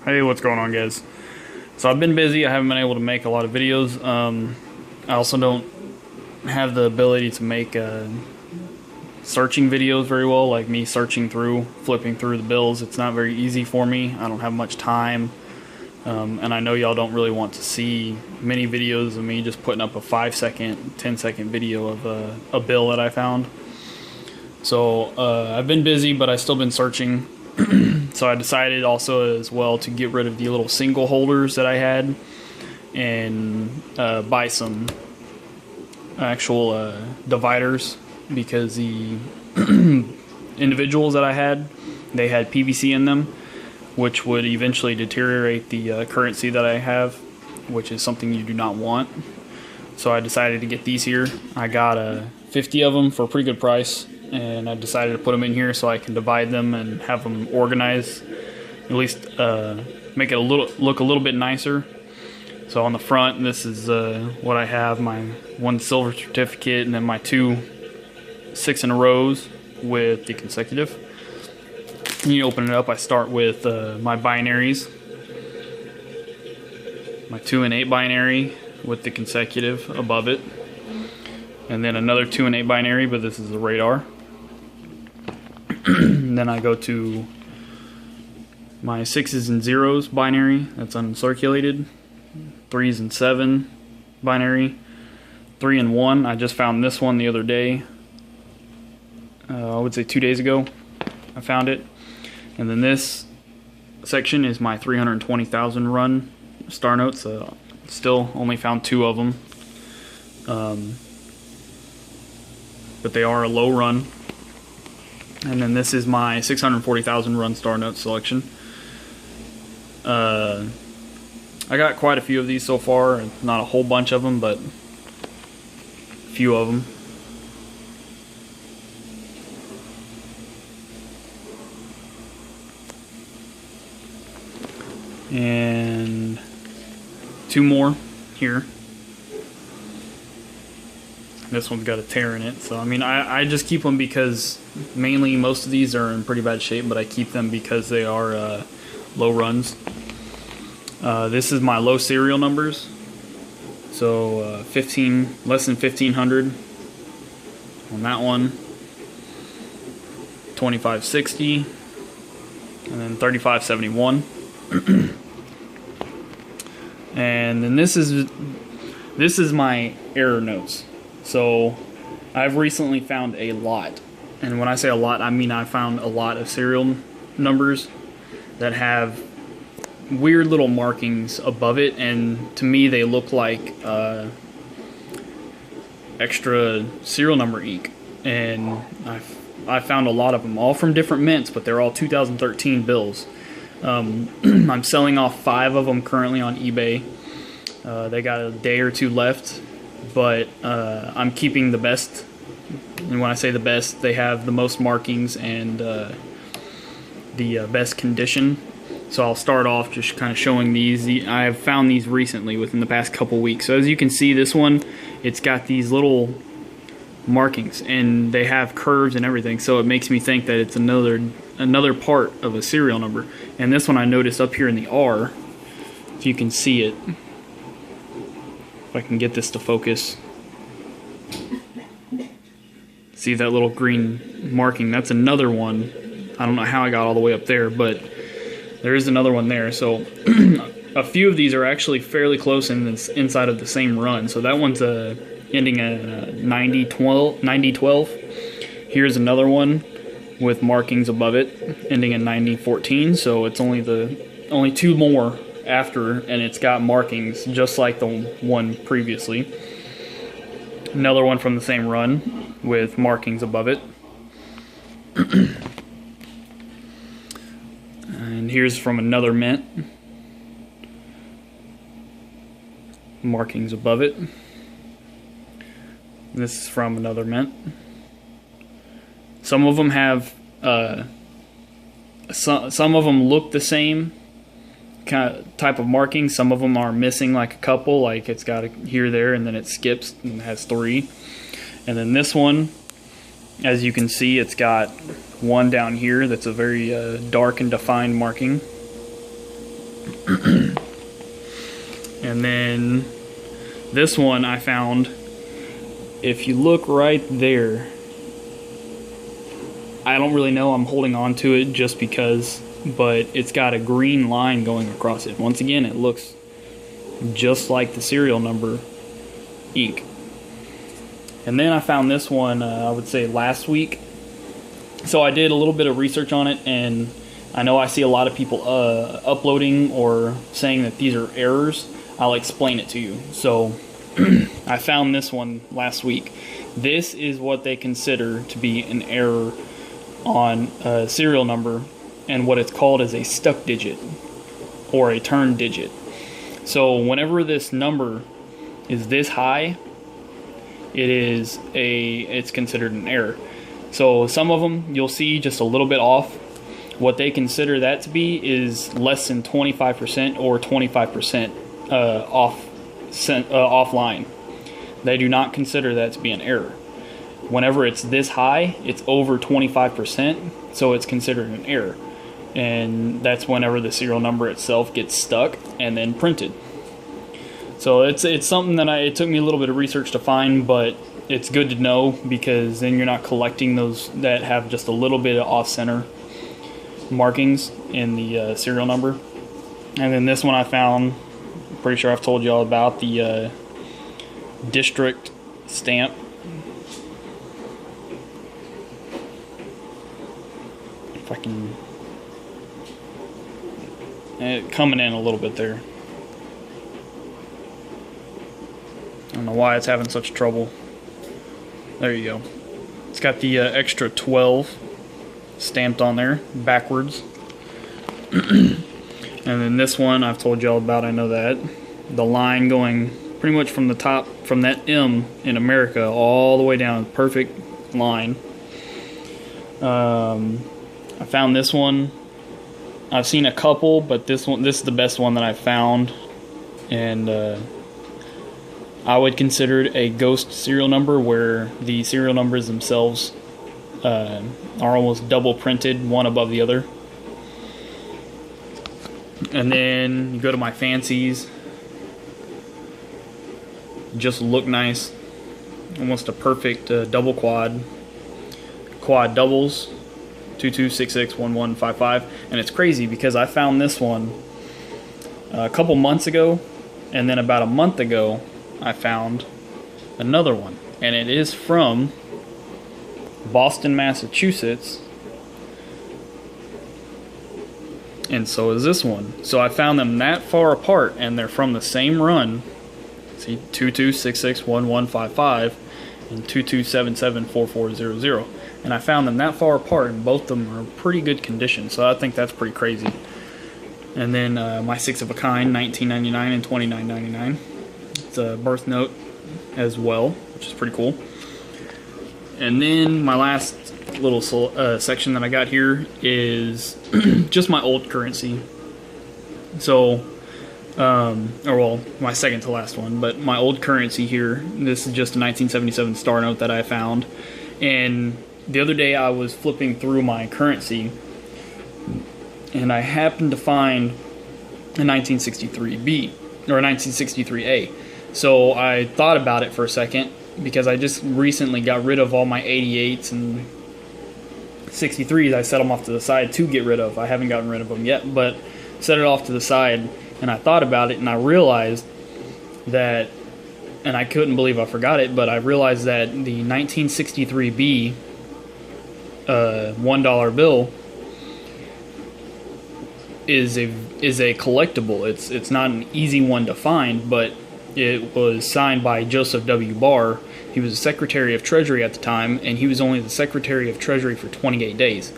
Hey, what's going on, guys? So I've been busy. I haven't been able to make a lot of videos. I also don't have the ability to make searching videos very well, like me flipping through the bills. It's not very easy for me. I don't have much time. And I know y'all don't really want to see many videos of me just putting up a 5-second, 10-second video of a bill that I found. So I've been busy, but I've still been searching. So I decided also as well to get rid of the little single holders that I had and buy some actual dividers, because the individuals that I had, they had PVC in them, which would eventually deteriorate the currency that I have, which is something you do not want. So I decided to get these here. I got 50 of them for a pretty good price, and I decided to put them in here so I can divide them and have them organized, at least make it look a little bit nicer. So on the front, this is what I have: my one silver certificate, and then my 2 6-in-a-rows with the consecutive. When you open it up, I start with my binaries, my 2 and 8 binary with the consecutive above it, and then another 2 and 8 binary, but this is the radar. Then I go to my 6s and 0s binary, that's uncirculated, 3s and 7 binary, 3 and 1. I just found this one the other day. I would say 2 days ago I found it. And then this section is my 320,000 run star notes. Still only found 2 of them, but they are a low run. And then this is my 640,000 run star note selection. I got quite a few of these so far, not a whole bunch of them, but a few of them. And 2 more here. This one's got a tear in it, so I mean, I just keep them because mainly most of these are in pretty bad shape, but I keep them because they are low runs. This is my low serial numbers, so less than 1500 on that one, 2560, and then 3571. And then this is my error notes. So I've recently found a lot, and when I say a lot, I mean I found a lot of serial numbers that have weird little markings above it, and to me they look like extra serial number ink. And I found a lot of them, all from different mints, but they're all 2013 bills. I'm selling off 5 of them currently on eBay. They got a day or 2 left, but I'm keeping the best. And when I say the best, they have the most markings and the best condition. So I'll start off just kind of showing these. I've found these recently within the past couple weeks. So as you can see, this one, it's got these little markings, and they have curves and everything, so it makes me think that it's another part of a serial number. And this one I noticed up here in the R, if you can see it, if I can get this to focus, see that little green marking? That's another one. I don't know how I got all the way up there, but there is another one there. So a few of these are actually fairly close inside of the same run. So that one's ending at 9012. Here's another one with markings above it ending in 9014. So it's only 2 more after, and it's got markings just like the one previously. Another one from the same run with markings above it. And here's from another mint, markings above it. This is from another mint. Some of them have some of them look the same kind of type of marking. Some of them are missing like a couple, like it's got a here, there, and then it skips and has 3. And then this one, as you can see, it's got one down here that's a very dark and defined marking. And then this one I found, if you look right there, I don't really know, I'm holding on to it just because, but it's got a green line going across it. Once again, it looks just like the serial number ink. And then I found this one, I would say last week. So I did a little bit of research on it, and I know I see a lot of people uploading or saying that these are errors. I'll explain it to you. So I found this one last week. This is what they consider to be an error on a serial number, and what it's called is a stuck digit or a turn digit. So whenever this number is this high, it's considered an error. So some of them you'll see just a little bit off. What they consider that to be is less than 25% or 25% offline. They do not consider that to be an error. Whenever it's this high, it's over 25%, so it's considered an error. And that's whenever the serial number itself gets stuck and then printed. So it's something that it took me a little bit of research to find, but it's good to know, because then you're not collecting those that have just a little bit of off-center markings in the serial number. And then this one I found, pretty sure I've told you all about the district stamp. If I can, coming in a little bit there. I don't know why it's having such trouble. There you go. It's got the extra 12 stamped on there, backwards. And then this one I've told you all about, I know that. The line going pretty much from the top, from that M in America, all the way down, perfect line. I found this one. I've seen a couple, but this is the best one that I found. And I would consider it a ghost serial number, where the serial numbers themselves are almost double printed, one above the other. And then you go to my fancies. Just look nice. Almost a perfect double quad doubles, 22661155. And it's crazy because I found this one a couple months ago, and then about a month ago I found another one, and it is from Boston, Massachusetts, and so is this one. So I found them that far apart, and they're from the same run. See, 22661155 and 22774400, and I found them that far apart, and both of them are in pretty good condition, so I think that's pretty crazy. And then my 6 of a kind, $19.99 and $29.99. It's a birth note as well, which is pretty cool. And then my last little section that I got here is just my old currency. So, my second to last one, but my old currency here. This is just a 1977 star note that I found. And the other day I was flipping through my currency, and I happened to find a 1963B or a 1963A. So I thought about it for a second, because I just recently got rid of all my 88s and 63s. I set them off to the side to get rid of. I haven't gotten rid of them yet, but set it off to the side, and I thought about it, and I realized that, and I couldn't believe I forgot it, but I realized that the 1963B $1 bill is a collectible. It's not an easy one to find, but it was signed by Joseph W. Barr. He was the Secretary of Treasury at the time, and he was only the Secretary of Treasury for 28 days.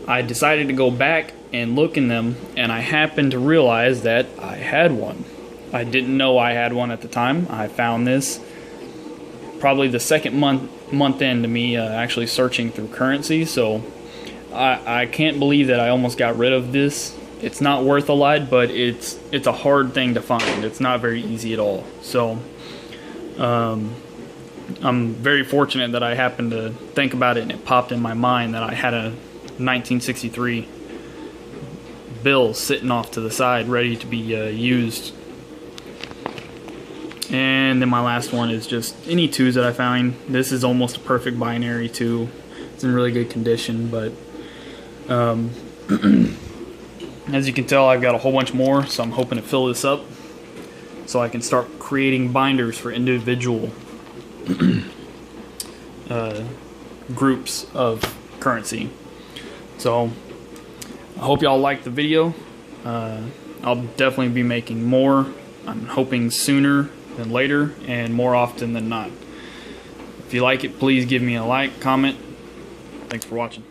I decided to go back and look in them, and I happened to realize that I had one. I didn't know I had one at the time. I found this probably the second month into me actually searching through currency, so I can't believe that I almost got rid of this. It's not worth a lot, but it's a hard thing to find. It's not very easy at all. So I'm very fortunate that I happened to think about it, and it popped in my mind that I had a 1963 bills sitting off to the side ready to be used. And then my last one is just any 2s that I find. This is almost a perfect binary 2. It's in really good condition, but as you can tell, I've got a whole bunch more, so I'm hoping to fill this up so I can start creating binders for individual groups of currency. So I hope y'all liked the video. I'll definitely be making more. I'm hoping sooner than later and more often than not. If you like it, please give me a like, comment. Thanks for watching.